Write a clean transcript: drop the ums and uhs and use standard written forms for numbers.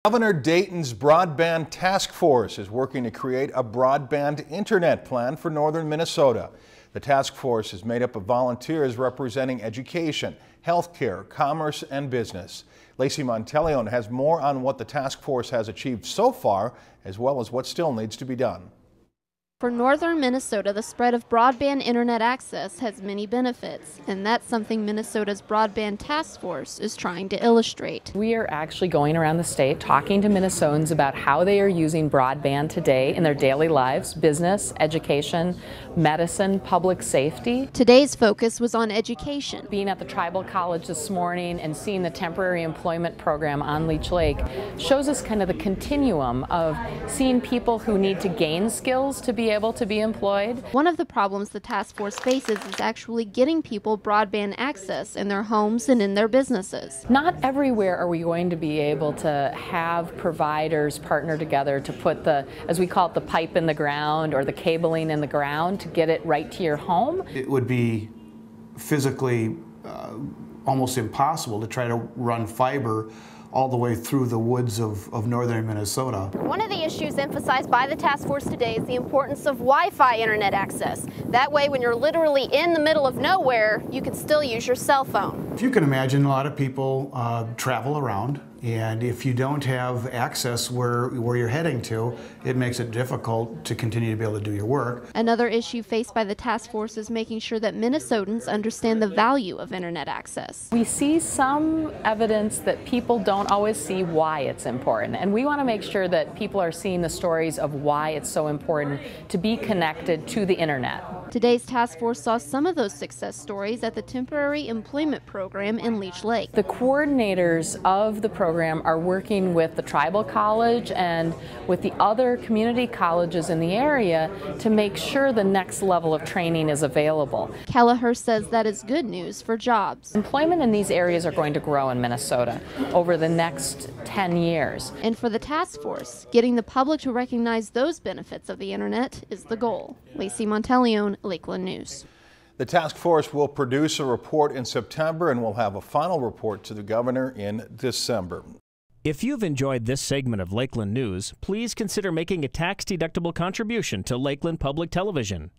Governor Dayton's Broadband Task Force is working to create a broadband internet plan for northern Minnesota. The task force is made up of volunteers representing education, healthcare, commerce, and business. Lacey Monteleone has more on what the task force has achieved so far, as well as what still needs to be done. For northern Minnesota, the spread of broadband internet access has many benefits, and that's something Minnesota's Broadband Task Force is trying to illustrate. We are actually going around the state talking to Minnesotans about how they are using broadband today in their daily lives, business, education, medicine, public safety. Today's focus was on education. Being at the Tribal College this morning and seeing the temporary employment program on Leech Lake shows us kind of the continuum of seeing people who need to gain skills to be able to be employed. One of the problems the task force faces is actually getting people broadband access in their homes and in their businesses. Not everywhere are we going to be able to have providers partner together to put the, as we call it, the pipe in the ground or the cabling in the ground to get it right to your home. It would be physically almost impossible to try to run fiber all the way through the woods of northern Minnesota. One of the issues emphasized by the task force today is the importance of Wi-Fi internet access. That way, when you're literally in the middle of nowhere, you can still use your cell phone. If you can imagine, a lot of people travel around, and if you don't have access where you're heading to, it makes it difficult to continue to be able to do your work. Another issue faced by the task force is making sure that Minnesotans understand the value of internet access. We see some evidence that people don't always see why it's important, and we want to make sure that people are seeing the stories of why it's so important to be connected to the internet. Today's task force saw some of those success stories at the temporary employment program in Leech Lake. The coordinators of the program are working with the Tribal College and with the other community colleges in the area to make sure the next level of training is available. Kelliher says that is good news for jobs. Employment in these areas are going to grow in Minnesota over the next 10 years. And for the task force, getting the public to recognize those benefits of the internet is the goal. Lacey Monteleone, Lakeland News. The task force will produce a report in September and will have a final report to the governor in December. If you've enjoyed this segment of Lakeland News, please consider making a tax-deductible contribution to Lakeland Public Television.